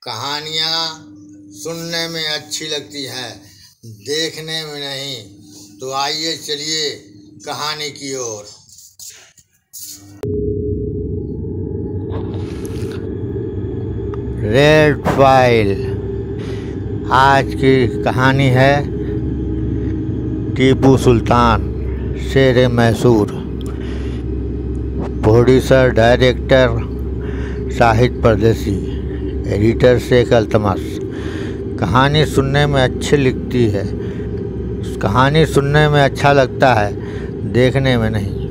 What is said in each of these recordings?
कहानियाँ सुनने में अच्छी लगती हैं, देखने में नहीं। तो आइए चलिए कहानी की ओर। Red file. आज की कहानी है टीपू सुल्तान, शेर मैसूर। प्रोड्यूसर डायरेक्टर शाहिद परदेसी, एडिटर शेख अल्तमस। कहानी सुनने में अच्छी लिखती है, कहानी सुनने में अच्छा लगता है, देखने में नहीं।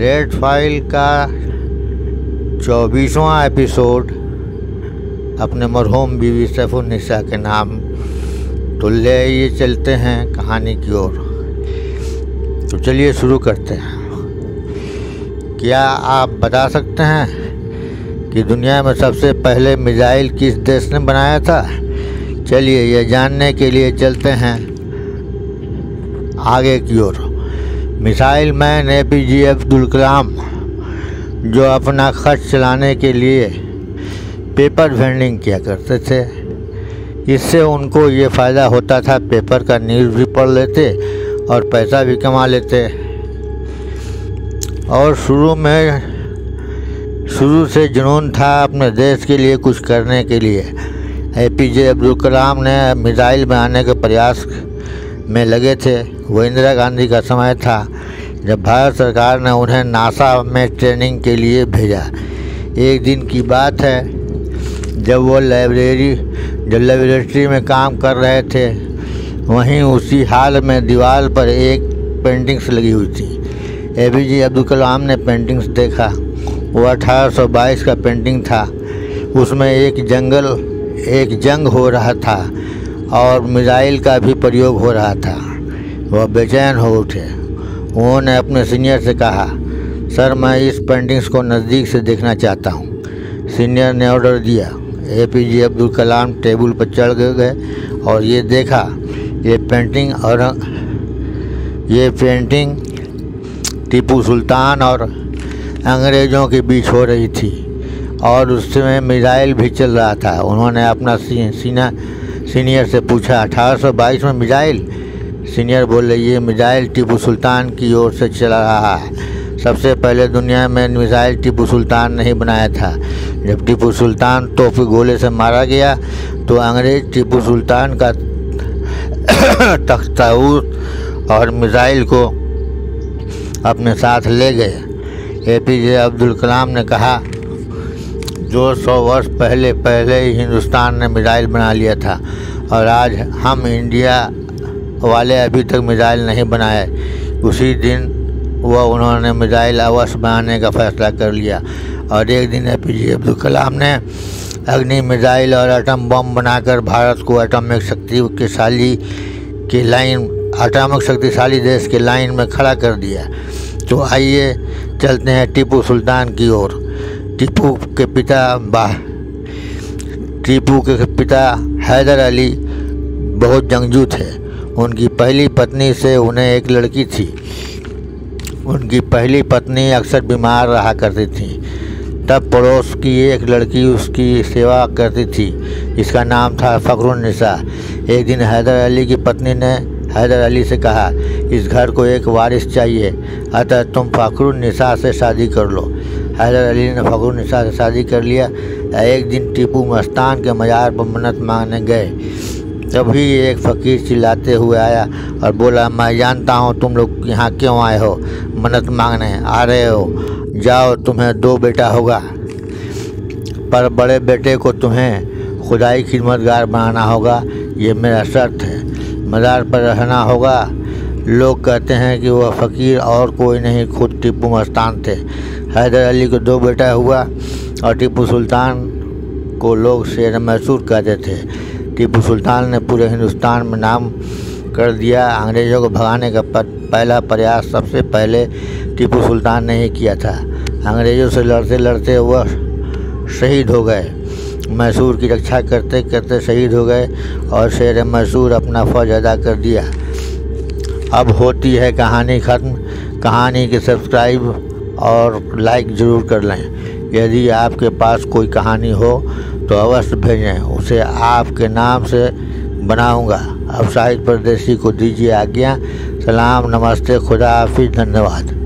रेड फाइल का 24वां एपिसोड अपने मरहूम बीवी सैफुन्निसा के नाम। तो ले ये चलते हैं कहानी की ओर। तो चलिए शुरू करते हैं। क्या आप बता सकते हैं कि दुनिया में सबसे पहले मिसाइल किस देश ने बनाया था? चलिए यह जानने के लिए चलते हैं आगे की ओर। Missile man APJ Abdul Kalam, जो अपना खर्च चलाने के लिए पेपर वेंडिंग किया करते थे। इससे उनको ये फ़ायदा होता था, पेपर का न्यूज़ भी पढ़ लेते और पैसा भी कमा लेते। और शुरू से जुनून था अपने देश के लिए कुछ करने के लिए। APJ अब्दुल कलाम ने मिसाइल बनाने के प्रयास में लगे थे। वो इंदिरा गांधी का समय था जब भारत सरकार ने उन्हें नासा में ट्रेनिंग के लिए भेजा। एक दिन की बात है जब वो लेबोरेटरी में काम कर रहे थे, वहीं उसी हाल में दीवार पर एक पेंटिंग्स लगी हुई थी। APJ अब्दुल कलाम ने पेंटिंग्स देखा। वो 1822 का पेंटिंग था। उसमें एक जंग हो रहा था और मिसाइल का भी प्रयोग हो रहा था। वह बेचैन हो उठे। उन्होंने अपने सीनियर से कहा, सर मैं इस पेंटिंग्स को नज़दीक से देखना चाहता हूँ। सीनियर ने ऑर्डर दिया। APJ अब्दुल कलाम टेबल पर चढ़ गए और ये देखा। ये पेंटिंग टीपू सुल्तान और अंग्रेज़ों के बीच हो रही थी और उसमें मिसाइल भी चल रहा था। उन्होंने अपना सीनियर से पूछा, 1822 में मिसाइल? सीनियर बोले, ये मिसाइल टीपू सुल्तान की ओर से चला रहा है। सबसे पहले दुनिया में मिसाइल टीपू सुल्तान ने ही बनाया था। जब टीपू सुल्तान तोप के गोले से मारा गया तो अंग्रेज़ टीपू सुल्तान का तख्ताऊत और मिसाइल को अपने साथ ले गए। APJ अब्दुल कलाम ने कहा, जो 100 वर्ष पहले ही हिंदुस्तान ने मिसाइल बना लिया था और आज हम इंडिया वाले अभी तक मिसाइल नहीं बनाए। उसी दिन उन्होंने मिसाइल अवश्य बनाने का फैसला कर लिया और एक दिन APJ अब्दुल कलाम ने अग्नि मिसाइल और एटम बम बनाकर भारत को एटॉमिक शक्तिशाली देश के लाइन में खड़ा कर दिया। तो आइए चलते हैं टीपू सुल्तान की ओर। टीपू के पिता हैदर अली बहुत जंगजू थे। उनकी पहली पत्नी से उन्हें एक लड़की थी। उनकी पहली पत्नी अक्सर बीमार रहा करती थी। तब पड़ोस की एक लड़की उसकी सेवा करती थी, जिसका नाम था फ़खरुन्निसा। एक दिन हैदर अली की पत्नी ने हैदर अली से कहा, इस घर को एक वारिस चाहिए, अतः तुम फ़खरुन्निसा से शादी कर लो। हैदर अली ने फ़खरुन्निसा से शादी कर लिया। एक दिन टीपू मस्तान के मज़ार पर मन्नत मांगने गए। तभी एक फ़कीर चिल्लाते हुए आया और बोला, मैं जानता हूँ तुम लोग यहाँ क्यों आए हो, मन्नत मांगने आ रहे हो। जाओ, तुम्हें 2 बेटा होगा, पर बड़े बेटे को तुम्हें खुदाई खिदमतगार बनाना होगा। ये मेरा शर्त है। मज़ार पर रहना होगा। लोग कहते हैं कि वह फ़कीर और कोई नहीं, खुद टीपू मस्तान थे। हैदर अली को 2 बेटा हुआ और टीपू सुल्तान को लोग शेर मैसूर कहते थे। टीपू सुल्तान ने पूरे हिंदुस्तान में नाम कर दिया। अंग्रेज़ों को भगाने का पहला प्रयास सबसे पहले टीपू सुल्तान ने ही किया था। अंग्रेज़ों से लड़ते लड़ते वह शहीद हो गए। मैसूर की रक्षा करते करते शहीद हो गए और शेर मैसूर अपना फ़र्ज अदा कर दिया। अब होती है कहानी ख़त्म। कहानी के सब्सक्राइब और लाइक ज़रूर कर लें। यदि आपके पास कोई कहानी हो तो अवश्य भेजें, उसे आपके नाम से बनाऊंगा। अब शाहिद परदेसी को दीजिए आज्ञा। सलाम, नमस्ते, खुदा हाफिज, धन्यवाद।